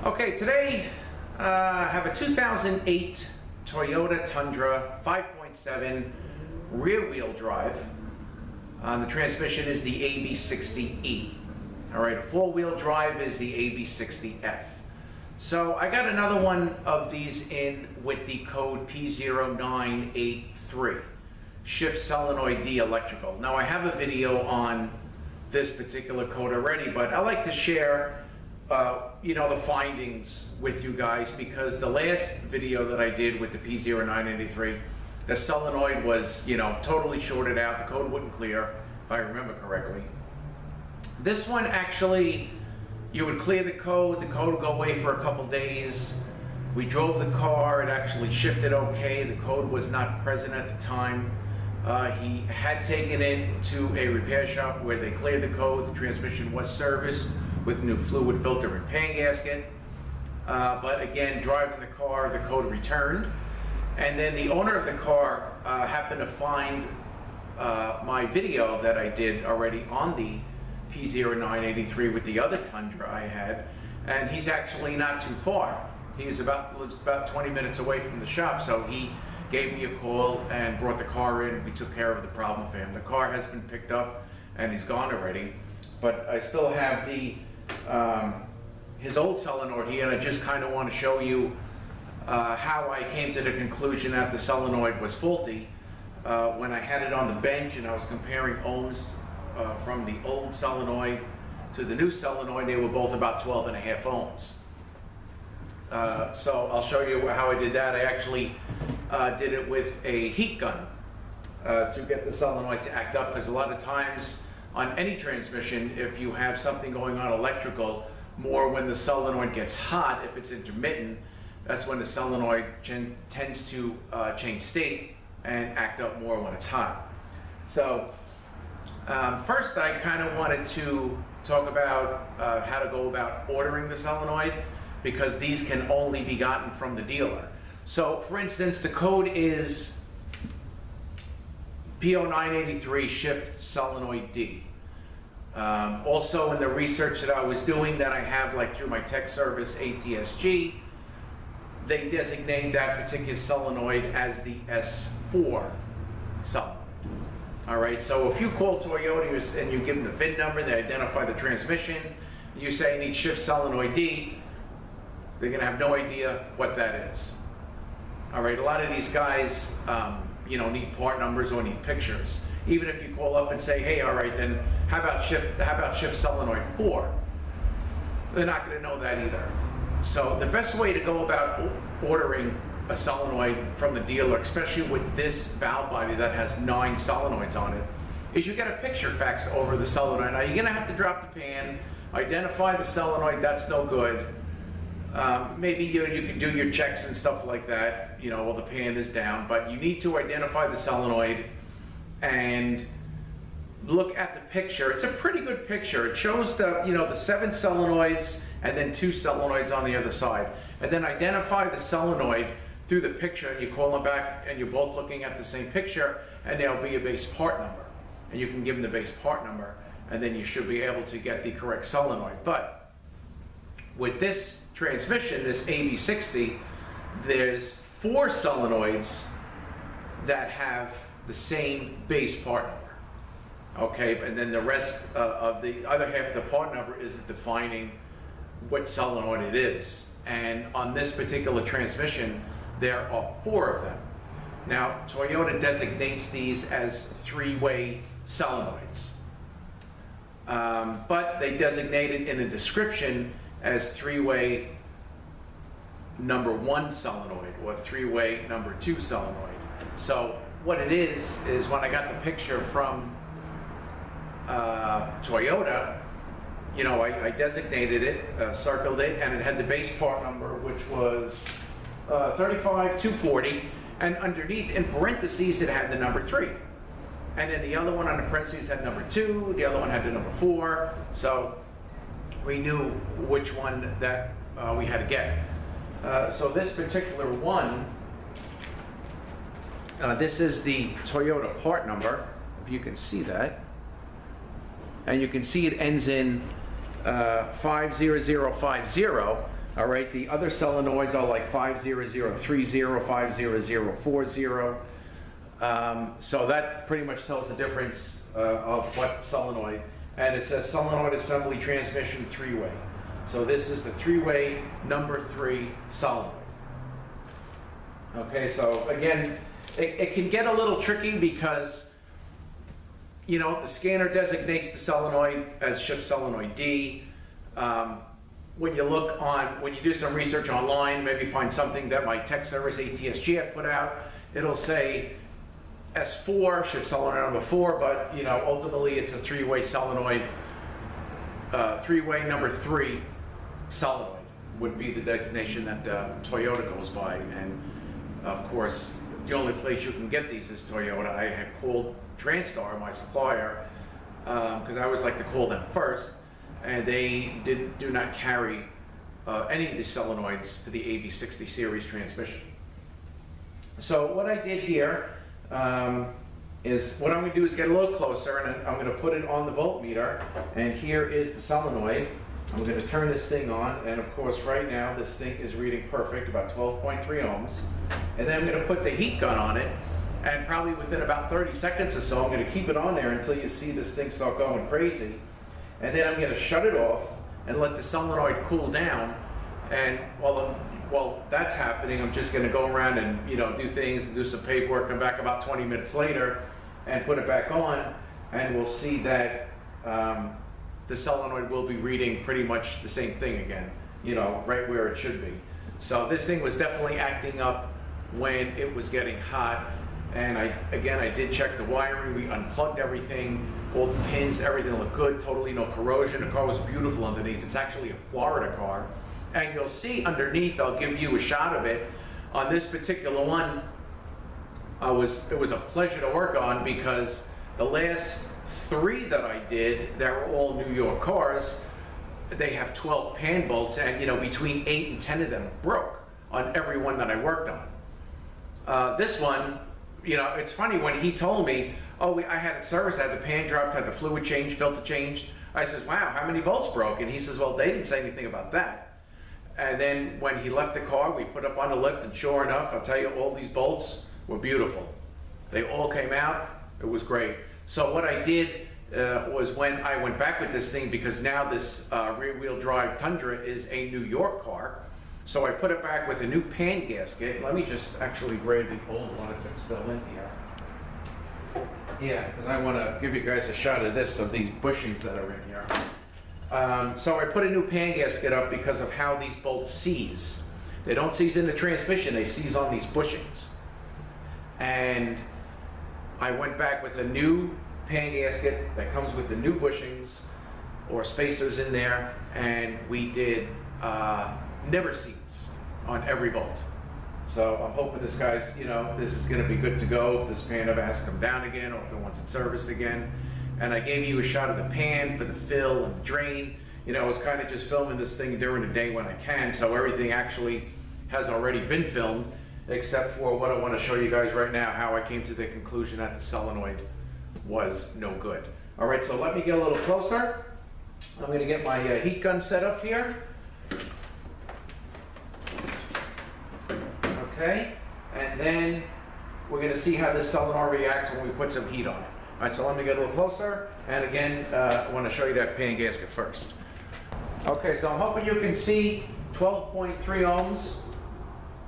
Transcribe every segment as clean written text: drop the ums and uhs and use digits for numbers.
Okay, today I have a 2008 Toyota Tundra 5.7 rear-wheel drive. The transmission is the AB60E. All right, a four-wheel drive is the AB60F. So I got another one of these in with the code P0983, Shift Solenoid D Electrical. Now I have a video on this particular code already, but I like to share the findings with you guys, because the last video that I did with the P0983, the solenoid was, totally shorted out. The code wouldn't clear, if I remember correctly. This one actually, you would clear the code would go away for a couple days. We drove the car, it actually shifted okay. The code was not present at the time. He had taken it to a repair shop where they cleared the code. The transmission was serviced with new fluid filter and pan gasket. But again, driving the car, the code returned. And then the owner of the car happened to find my video that I did already on the P0983 with the other Tundra I had. And he's actually not too far. He was about 20 minutes away from the shop, so he gave me a call and brought the car in. We took care of the problem for him. The car has been picked up and he's gone already. But I still have his old solenoid here, and I just kind of want to show you how I came to the conclusion that the solenoid was faulty. When I had it on the bench and I was comparing ohms from the old solenoid to the new solenoid, they were both about 12.5 ohms. So I'll show you how I did that. I actually did it with a heat gun to get the solenoid to act up, because a lot of times on any transmission, if you have something going on electrical, more when the solenoid gets hot, if it's intermittent, that's when the solenoid tends to change state and act up more when it's hot. So first I kind of wanted to talk about how to go about ordering the solenoid, because these can only be gotten from the dealer. So for instance, the code is P0983 Shift Solenoid D. Also in the research that I was doing that I have through my tech service ATSG, they designate that particular solenoid as the S4 solenoid. All right, so if you call Toyota and you give them the VIN number, they identify the transmission, you say you need Shift Solenoid D, they're gonna have no idea what that is. All right, a lot of these guys, need part numbers or need pictures. Even if you call up and say, hey, all right, then how about Shift Solenoid 4? They're not gonna know that either. So the best way to go about ordering a solenoid from the dealer, especially with this valve body that has 9 solenoids on it, is you get a picture fax over the solenoid. Now you're gonna have to drop the pan, identify the solenoid, that's no good. Maybe you can do your checks and stuff like that, while the pan is down, but you need to identify the solenoid and look at the picture. It's a pretty good picture. It shows the 7 solenoids and then 2 solenoids on the other side. And then identify the solenoid through the picture, and you call them back and you're both looking at the same picture, and there'll be a base part number. And you can give them the base part number, and then you should be able to get the correct solenoid. But with this transmission, this AB60, there's 4 solenoids that have the same base part number. Okay, and then the rest of the other half of the part number is defining what solenoid it is. And on this particular transmission, there are 4 of them. Now, Toyota designates these as 3-way solenoids. But they designate it in the description as 3-way number 1 solenoid or 3-way number 2 solenoid. So what it is when I got the picture from Toyota, I designated it, circled it, and it had the base part number, which was 35240, and underneath in parentheses it had the number 3. And then the other one on the parentheses had number 2, the other one had the number 4, so we knew which one that we had to get. So this particular one, this is the Toyota part number, if you can see that. And you can see it ends in 50050, All right, the other solenoids are like 50030, 50040. So that pretty much tells the difference of what solenoid. And it says solenoid assembly transmission 3-way. So this is the 3-way number 3 solenoid. Okay, so again, it can get a little tricky because, you know, the scanner designates the solenoid as shift solenoid D. When you do some research online, maybe find something that my tech service ATSG had put out, it'll say S4, shift solenoid number 4, but you know, ultimately it's a 3-way solenoid, 3-way number 3 solenoid would be the designation that Toyota goes by. And of course, the only place you can get these is Toyota. I had called Transtar, my supplier, because I always like to call them first, and they do not carry any of the solenoids for the AB60 series transmission. So what I did here is, what I'm going to do is get a little closer, and I'm going to put it on the voltmeter, and here is the solenoid. I'm going to turn this thing on, and of course right now this thing is reading perfect, about 12.3 ohms. And then I'm going to put the heat gun on it, and probably within about 30 seconds or so, I'm going to keep it on there until you see this thing start going crazy. And then I'm going to shut it off and let the solenoid cool down. And while that's happening, I'm just going to go around and, you know, do things and do some paperwork, come back about 20 minutes later and put it back on, and we'll see that the solenoid will be reading pretty much the same thing again, you know, right where it should be. So this thing was definitely acting up when it was getting hot. And I did check the wiring. We unplugged everything, all the pins, everything looked good, totally no corrosion. The car was beautiful underneath. It's actually a Florida car. And you'll see underneath, I'll give you a shot of it. On this particular one, it was a pleasure to work on, because the last 3 that I did, that were all New York cars, they have 12 pan bolts, and you know, between 8 and 10 of them broke on every one that I worked on. This one, you know, it's funny, when he told me, oh, I had it serviced, I had the pan dropped, had the fluid changed, filter changed. I says, wow, how many bolts broke? And he says, well, they didn't say anything about that. And then when he left the car, we put up on the lift, and sure enough, I'll tell you, all these bolts were beautiful. They all came out. It was great. So what I did was, when I went back with this thing, because now this rear-wheel drive Tundra is a New York car, so I put it back with a new pan gasket. Let me just actually grab the old one if it's still in here. Yeah, because I want to give you guys a shot of this, of these bushings that are in here. So I put a new pan gasket up because of how these bolts seize. They don't seize in the transmission, they seize on these bushings. And I went back with a new pan gasket that comes with the new bushings or spacers in there, and we did never seize on every bolt. So I'm hoping this guy's, you know, this is going to be good to go if this pan ever has to come down again, or if it wants it serviced again. And I gave you a shot of the pan for the fill and the drain. You know, I was kind of just filming this thing during the day when I can, so everything actually has already been filmed, except for what I want to show you guys right now, how I came to the conclusion that the solenoid was no good. All right, so let me get a little closer. I'm going to get my heat gun set up here. Okay, and then we're going to see how this solenoid reacts when we put some heat on it. All right, so let me get a little closer, and again, I want to show you that pan gasket first. Okay, so I'm hoping you can see 12.3 ohms,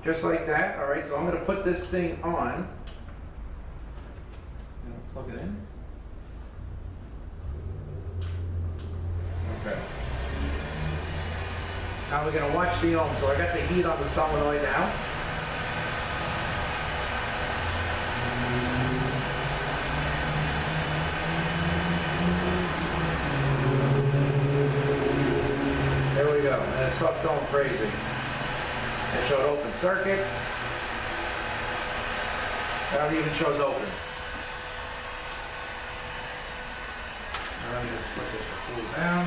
just like that. All right, so I'm going to put this thing on. Plug it in. Okay. Now we're going to watch the ohms. So I got the heat on the solenoid now. There we go, and it starts going crazy. It showed open circuit. Now it even shows open. Now let me just put this to cool down.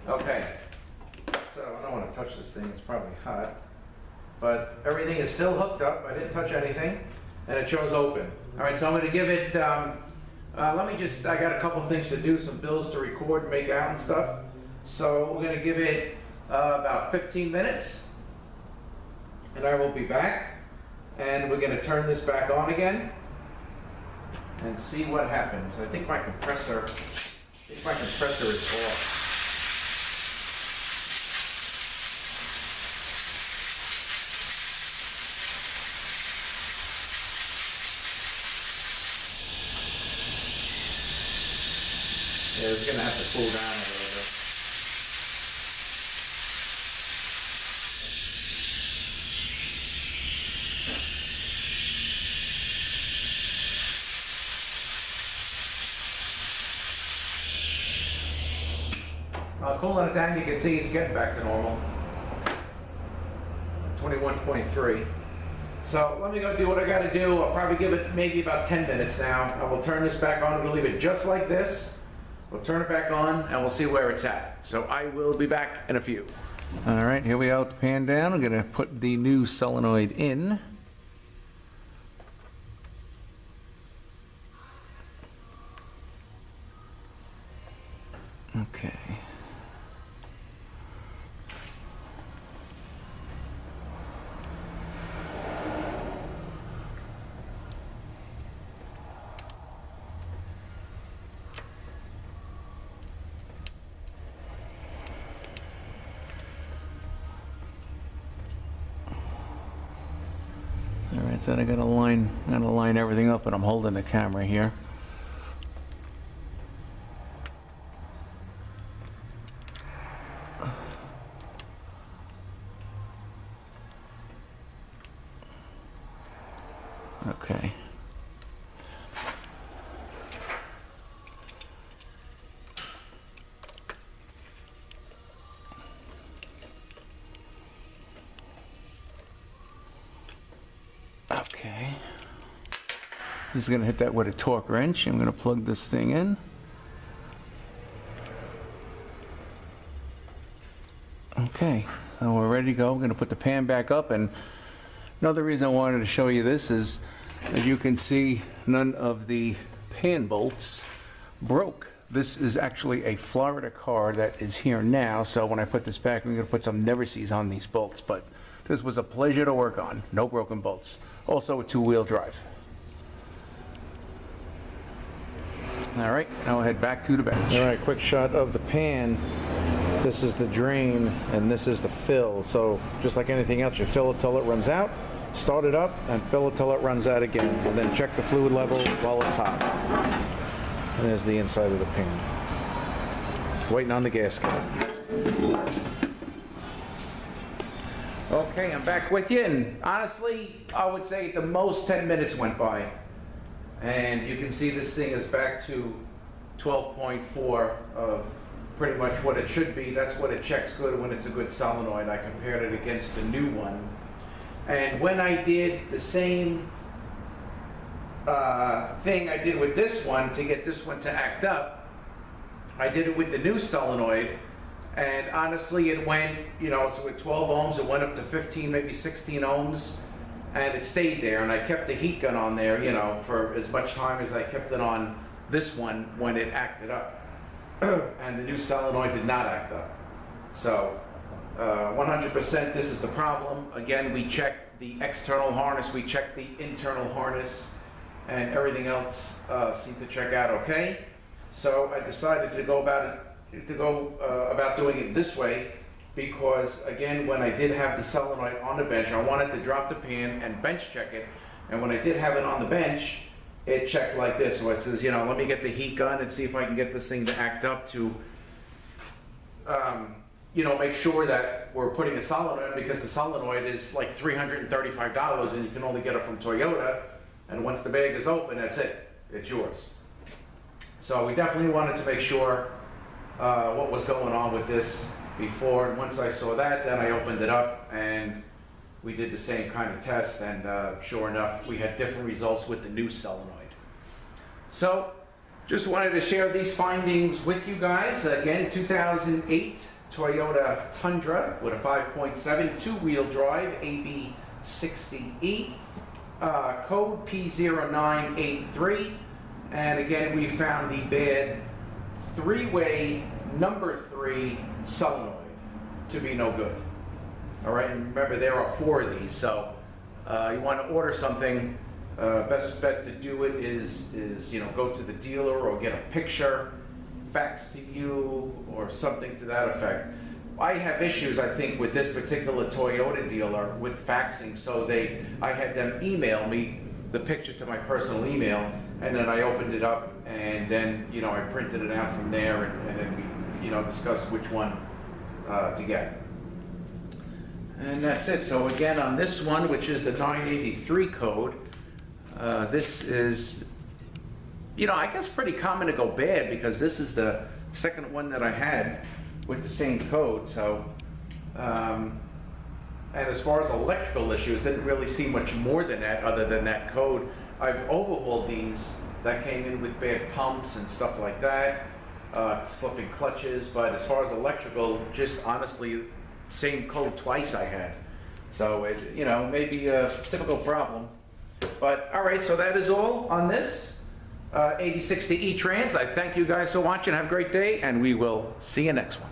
Okay, so I don't want to touch this thing, it's probably hot. But everything is still hooked up, I didn't touch anything, and it shows open. All right, so I'm going to give it, I got a couple things to do, some bills to record, make out and stuff. So we're going to give it about 15 minutes, and I will be back, and we're going to turn this back on again and see what happens. I think my compressor is off. Yeah, it's going to have to cool down a little bit. Cooling it down, you can see it's getting back to normal. 21.3. So let me go do what I got to do. I'll probably give it maybe about 10 minutes now. I will turn this back on. We'll leave it just like this. We'll turn it back on and we'll see where it's at. So I will be back in a few. All right, here we are with the pan down. I'm going to put the new solenoid in. Okay. All right, so I gotta line everything up, and I'm holding the camera here. Okay. Okay. Just gonna hit that with a torque wrench. I'm gonna plug this thing in. Okay, so we're ready to go. I'm gonna put the pan back up, and another reason I wanted to show you this is, as you can see, none of the pan bolts broke. This is actually a Florida car that is here now, so when I put this back, I'm gonna put some never sees on these bolts, but this was a pleasure to work on. No broken bolts. Also a two-wheel drive. All right, now we'll head back to the bench. All right, quick shot of the pan. This is the drain and this is the fill. So just like anything else, you fill it till it runs out, start it up, and fill it till it runs out again. And then check the fluid level while it's hot. And there's the inside of the pan. Waiting on the gasket. Okay, I'm back with you, and honestly, I would say at the most 10 minutes went by. And you can see this thing is back to 12.4 of pretty much what it should be. That's what it checks good when it's a good solenoid. I compared it against the new one. And when I did the same thing I did with this one to get this one to act up, I did it with the new solenoid. And honestly, it went, so with 12 ohms, it went up to 15, maybe 16 ohms, and it stayed there. And I kept the heat gun on there, for as much time as I kept it on this one when it acted up. And the new solenoid did not act up. So 100% this is the problem. Again, we checked the external harness, we checked the internal harness, and everything else seemed to check out okay. So I decided to go about doing it this way, because again, when I did have the solenoid on the bench, I wanted to drop the pan and bench check it. And when I did have it on the bench, it checked like this. So it says, let me get the heat gun and see if I can get this thing to act up to, make sure that we're putting a solenoid, because the solenoid is like $335 and you can only get it from Toyota. And once the bag is open, that's it. It's yours. So we definitely wanted to make sure what was going on with this before. And once I saw that, then I opened it up and we did the same kind of test, and sure enough, we had different results with the new solenoid. So just wanted to share these findings with you guys. Again, 2008 Toyota Tundra with a 5.7 two-wheel drive, AB60E, code P0983. And again, we found the bad three-way number 3 solenoid to be no good. All right, and remember there are 4 of these, so you want to order something, best bet to do it is go to the dealer or get a picture, fax to you, or something to that effect. I have issues, I think, with this particular Toyota dealer with faxing, so I had them email me the picture to my personal email, and then I opened it up, and then, I printed it out from there, and then we, discussed which one to get. And that's it. So again, on this one, which is the 983 code, this is, I guess pretty common to go bad, because this is the second one that I had with the same code. So, and as far as electrical issues, didn't really see much more than that other than that code. I've overhauled these that came in with bad pumps and stuff like that, slipping clutches, but as far as electrical, just honestly, same code twice I had. So it, maybe a typical problem. But all right, so that is all on this AB60E Trans. I thank you guys for watching. Have a great day, and we will see you next one.